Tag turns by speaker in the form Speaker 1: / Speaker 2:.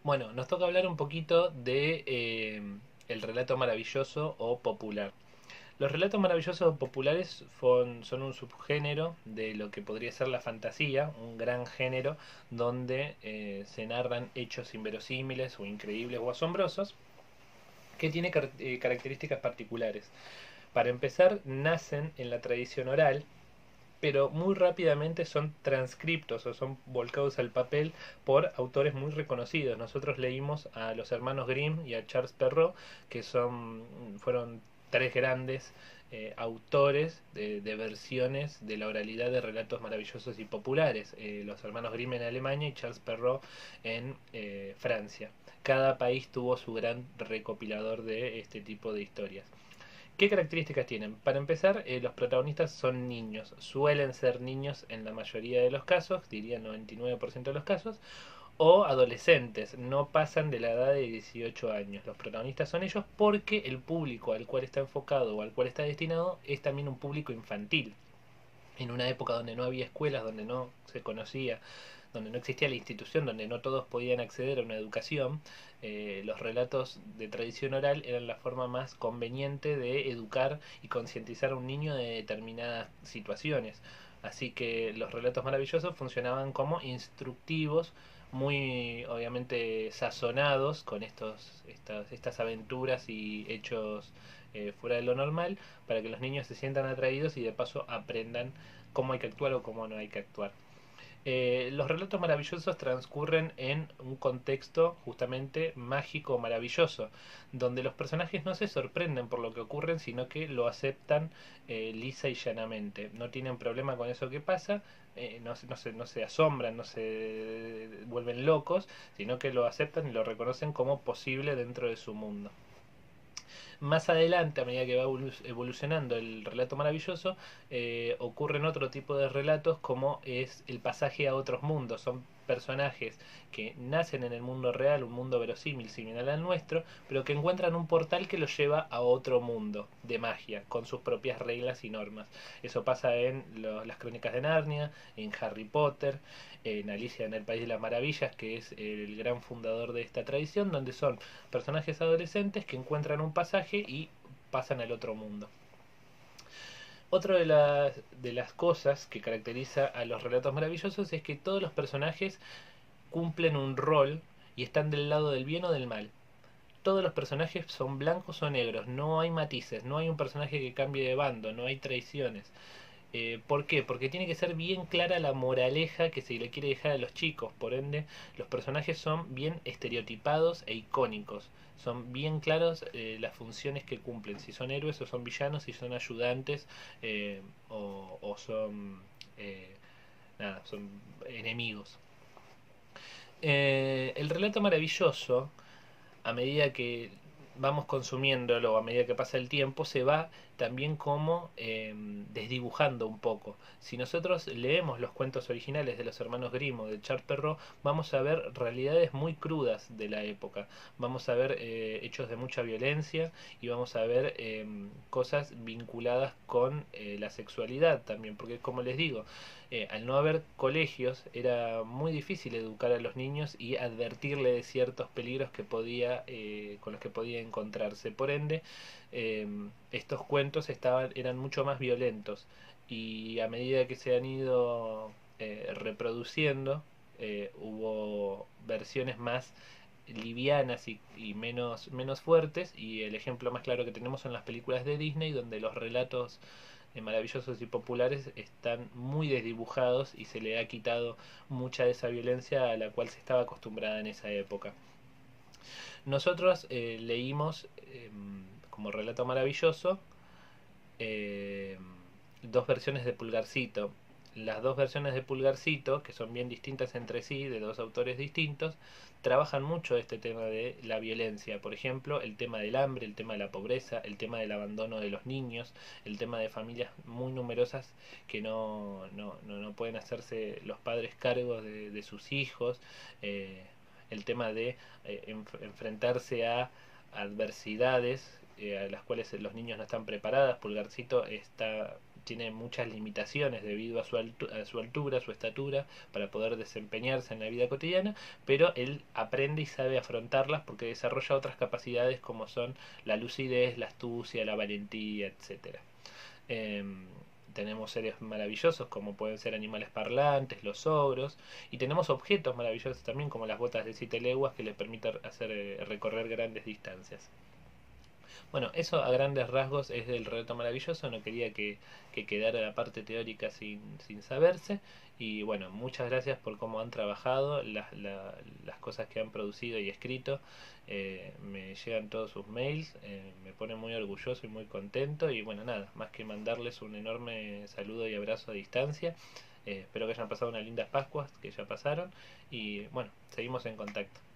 Speaker 1: Bueno, nos toca hablar un poquito de el relato maravilloso o popular. Los relatos maravillosos o populares son un subgénero de lo que podría ser la fantasía, un gran género donde se narran hechos inverosímiles o increíbles o asombrosos que tiene características particulares. Para empezar, nacen en la tradición oral, pero muy rápidamente son transcriptos o son volcados al papel por autores muy reconocidos. Nosotros leímos a los hermanos Grimm y a Charles Perrault, que fueron tres grandes autores de versiones de la oralidad de relatos maravillosos y populares. Los hermanos Grimm en Alemania y Charles Perrault en Francia. Cada país tuvo su gran recopilador de este tipo de historias. ¿Qué características tienen? Para empezar, los protagonistas son niños. Suelen ser niños en la mayoría de los casos, diría 99% de los casos, o adolescentes. No pasan de la edad de 18 años. Los protagonistas son ellos porque el público al cual está enfocado o al cual está destinado es también un público infantil. En una época donde no había escuelas, donde no se conocía, donde no existía la institución, donde no todos podían acceder a una educación, los relatos de tradición oral eran la forma más conveniente de educar y concientizar a un niño de determinadas situaciones. Así que los relatos maravillosos funcionaban como instructivos, muy obviamente sazonados con estas aventuras y hechos fuera de lo normal, para que los niños se sientan atraídos y de paso aprendan cómo hay que actuar o cómo no hay que actuar. Los relatos maravillosos transcurren en un contexto justamente mágico o maravilloso, donde los personajes no se sorprenden por lo que ocurre, sino que lo aceptan lisa y llanamente. No tienen problema con eso que pasa, no se asombran, no se vuelven locos, sino que lo aceptan y lo reconocen como posible dentro de su mundo. Más adelante, a medida que va evolucionando el relato maravilloso, ocurren otro tipo de relatos como es el pasaje a otros mundos. Son personajes que nacen en el mundo real, un mundo verosímil, similar al nuestro, pero que encuentran un portal que los lleva a otro mundo de magia, con sus propias reglas y normas. Eso pasa en las Crónicas de Narnia, en Harry Potter, en Alicia en el País de las Maravillas, que es el gran fundador de esta tradición, donde son personajes adolescentes que encuentran un pasaje y pasan al otro mundo. Otra de las cosas que caracteriza a los relatos maravillosos es que todos los personajes cumplen un rol y están del lado del bien o del mal. Todos los personajes son blancos o negros, no hay matices, no hay un personaje que cambie de bando, no hay traiciones. ¿Por qué? Porque tiene que ser bien clara la moraleja que se le quiere dejar a los chicos. Por ende, los personajes son bien estereotipados e icónicos. Son bien claros las funciones que cumplen. Si son héroes o son villanos, si son ayudantes o son, eh, nada, son enemigos. El relato maravilloso, a medida que vamos consumiéndolo, a medida que pasa el tiempo, se va también como desdibujando un poco. Si nosotros leemos los cuentos originales de los hermanos Grimm o de Charles Perrault, vamos a ver realidades muy crudas de la época. Vamos a ver hechos de mucha violencia y vamos a ver cosas vinculadas con la sexualidad también, porque como les digo, al no haber colegios era muy difícil educar a los niños y advertirle de ciertos peligros con los que podía encontrarse. Por ende, estos cuentos eran mucho más violentos y a medida que se han ido reproduciendo, hubo versiones más livianas y menos fuertes, y el ejemplo más claro que tenemos son las películas de Disney, donde los relatos maravillosos y populares están muy desdibujados y se le ha quitado mucha de esa violencia a la cual se estaba acostumbrada en esa época. Nosotros leímos como relato maravilloso eh, dos versiones de Pulgarcito. Las dos versiones de Pulgarcito, que son bien distintas entre sí, de dos autores distintos, trabajan mucho este tema de la violencia. Por ejemplo, el tema del hambre, el tema de la pobreza, el tema del abandono de los niños, el tema de familias muy numerosas que no pueden hacerse los padres cargos de sus hijos, el tema de enfrentarse a adversidades a las cuales los niños no están preparadas. Pulgarcito está tiene muchas limitaciones debido a a su altura, a su estatura, para poder desempeñarse en la vida cotidiana, pero él aprende y sabe afrontarlas porque desarrolla otras capacidades como son la lucidez, la astucia, la valentía, etcétera. Em, Tenemos seres maravillosos como pueden ser animales parlantes, los ogros, y tenemos objetos maravillosos también como las botas de 7 leguas que les permiten hacer recorrer grandes distancias. Bueno, eso a grandes rasgos es del relato maravilloso, no quería que quedara la parte teórica sin saberse. Y bueno, muchas gracias por cómo han trabajado, las cosas que han producido y escrito. Me llegan todos sus mails, me pone muy orgulloso y muy contento. Y bueno, nada, más que mandarles un enorme saludo y abrazo a distancia. Espero que hayan pasado unas lindas Pascuas, que ya pasaron. Y bueno, seguimos en contacto.